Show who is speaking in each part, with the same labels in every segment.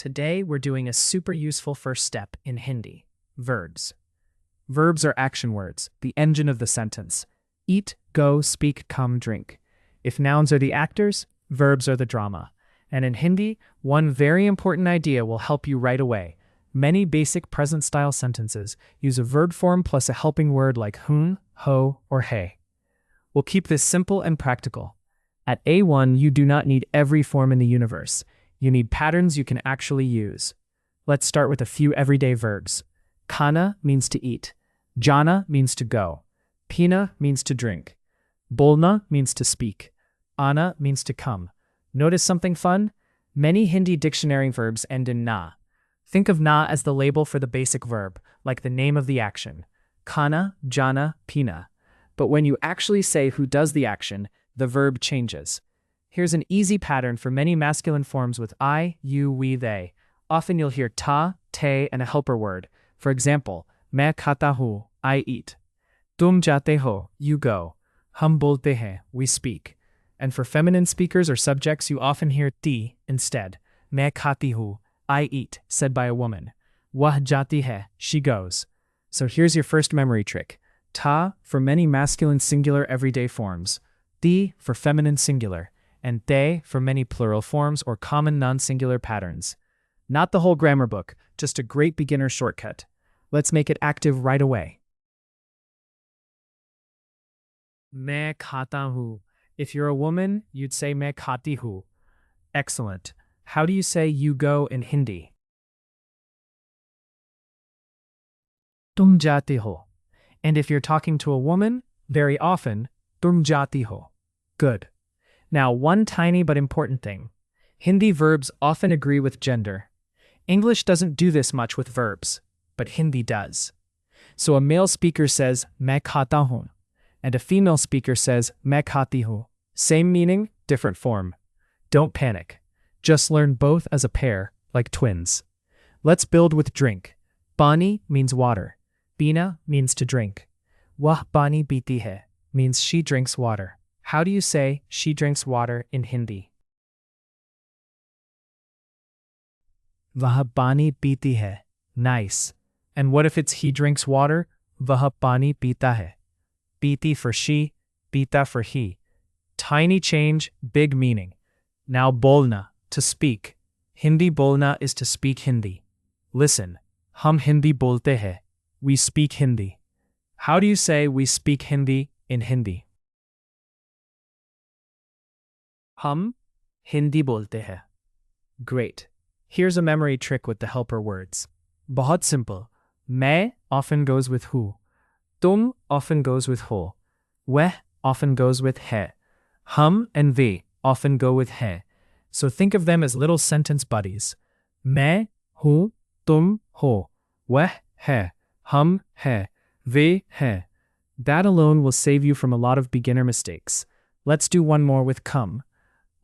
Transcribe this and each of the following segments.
Speaker 1: Today, we're doing a super useful first step in Hindi, verbs. Verbs are action words, the engine of the sentence. Eat, go, speak, come, drink. If nouns are the actors, verbs are the drama. And in Hindi, one very important idea will help you right away. Many basic present-style sentences use a verb form plus a helping word like hun, ho, or hai. We'll keep this simple and practical. At A1, you do not need every form in the universe. You need patterns you can actually use. Let's start with a few everyday verbs. Khana means to eat. Jana means to go. Pina means to drink. Bolna means to speak. Ana means to come. Notice something fun? Many Hindi dictionary verbs end in na. Think of na as the label for the basic verb, like the name of the action. Khana, jana, pina. But when you actually say who does the action, the verb changes. Here's an easy pattern for many masculine forms with I, you, we, they. Often you'll hear ta, te, and a helper word. For example, main khata hu, I eat. Tum jate ho, you go. Hum bolte hain, we speak. And for feminine speakers or subjects, you often hear ti instead. Main khati hu, I eat, said by a woman. Wah jati hai, she goes. So here's your first memory trick. Ta for many masculine singular everyday forms. Ti for feminine singular. And te for many plural forms or common non-singular patterns. Not the whole grammar book, just a great beginner shortcut. Let's make it active right away. Main khata hu. If you're a woman, you'd say main khati hu. Excellent. How do you say you go in Hindi? Tum jate ho. And if you're talking to a woman, very often, tum jati ho. Good. Now, one tiny but important thing. Hindi verbs often agree with gender. English doesn't do this much with verbs, but Hindi does. So a male speaker says, main khata hu, and a female speaker says, main khati hu. Same meaning, different form. Don't panic. Just learn both as a pair, like twins. Let's build with drink. Pani means water. Pina means to drink. Wah pani piti hai means she drinks water. How do you say she drinks water in Hindi? Vah pani piti hai. Nice. And what if it's he drinks water? Vah pani pita hai. Piti for she, pita for he. Tiny change, big meaning. Now bolna, to speak. Hindi bolna is to speak Hindi. Listen. Hum Hindi bolte hai. We speak Hindi. How do you say we speak Hindi in Hindi? Hum Hindi bolte hai. Great. Here's a memory trick with the helper words. Bahut simple. Main often goes with hu. Tum often goes with ho. Weh often goes with hai. Hum and ve often go with hai. So think of them as little sentence buddies. Main, hu, tum, ho. Weh, hai. Hum, hai. Ve, hai. That alone will save you from a lot of beginner mistakes. Let's do one more with come.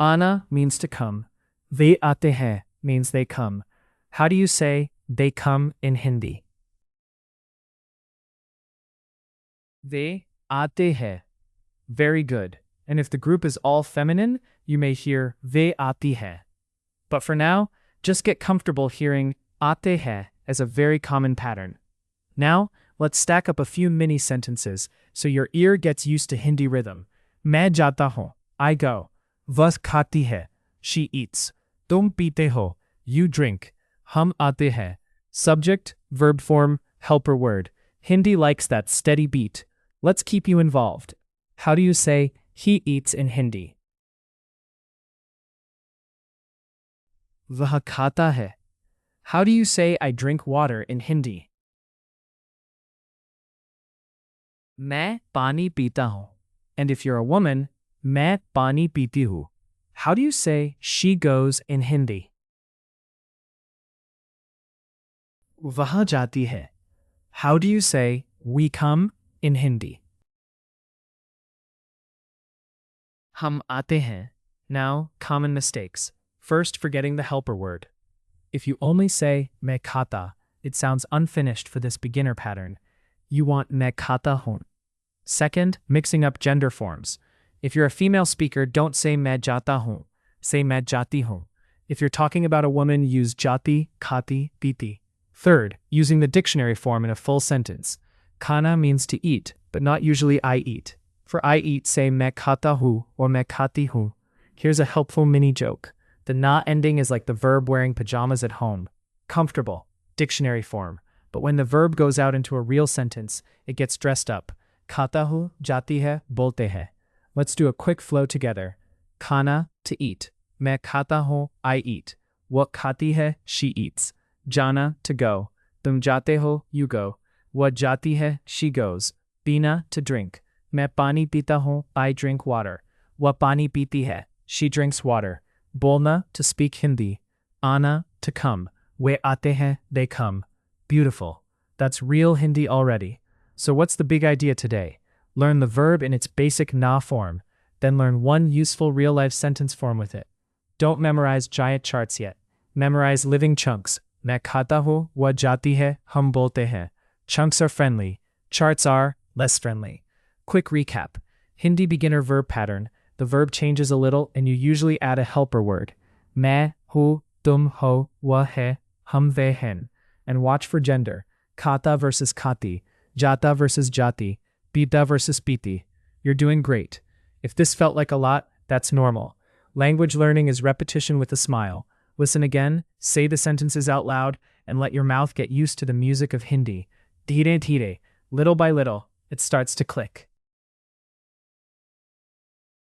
Speaker 1: Ana means to come. Ve aate hai means they come. How do you say they come in Hindi? Ve aate hai. Very good. And if the group is all feminine, you may hear ve aati hai. But for now, just get comfortable hearing aate hai as a very common pattern. Now, let's stack up a few mini sentences so your ear gets used to Hindi rhythm. Main jata hu, I go. Vah khati hai, she eats. Tum pite ho, you drink. Hum aate hai. Subject, verb form, helper word. Hindi likes that steady beat. Let's keep you involved. How do you say he eats in Hindi? Vah khata hai. How do you say I drink water in Hindi? Main pani pita hu. And if you're a woman, main pani piti hu. How do you say she goes in Hindi? Vah jati hai. How do you say we come in Hindi? Hum aate hain. Now, common mistakes. First, forgetting the helper word. If you only say main khata, it sounds unfinished for this beginner pattern. You want main khata hu. Second, mixing up gender forms. If you're a female speaker, don't say main jata hu. Say main jati hu. If you're talking about a woman, use jati, khati, piti. Third, using the dictionary form in a full sentence. Khana means to eat, but not usually I eat. For I eat, say मैं खाता हूँ or मैं खाती हूँ. Here's a helpful mini joke. The na ending is like the verb wearing pajamas at home. Comfortable, dictionary form. But when the verb goes out into a real sentence, it gets dressed up. खाता हूँ, जाती है, बोलते हैं. Let's do a quick flow together. Khana, to eat. मैं खाता हूँ, I eat. वो खाती है, she eats. Jana, to go. तुम जाते हो, you go. वो जाती है, she goes. Pina, to drink. मैं पानी पीता हूँ, I drink water. वो पानी पीती है, she drinks water. Bolna, to speak Hindi. Ana, to come. वे आते हैं, they come. Beautiful. That's real Hindi already. So what's the big idea today? Learn the verb in its basic na form, then learn one useful real-life sentence form with it. Don't memorize giant charts yet. Memorize living chunks. मैं खाता हूँ, वो जाती है, हम बोलते हैं. Chunks are friendly. Charts are less friendly. Quick recap. Hindi beginner verb pattern. The verb changes a little and you usually add a helper word. मैं हूँ, तुम हो, वह है, हम वे हैं. And watch for gender. Khata versus khati. Jata versus jati. Pita versus piti. You're doing great. If this felt like a lot, that's normal. Language learning is repetition with a smile. Listen again, say the sentences out loud, and let your mouth get used to the music of Hindi. Dhire dhire, little by little, it starts to click.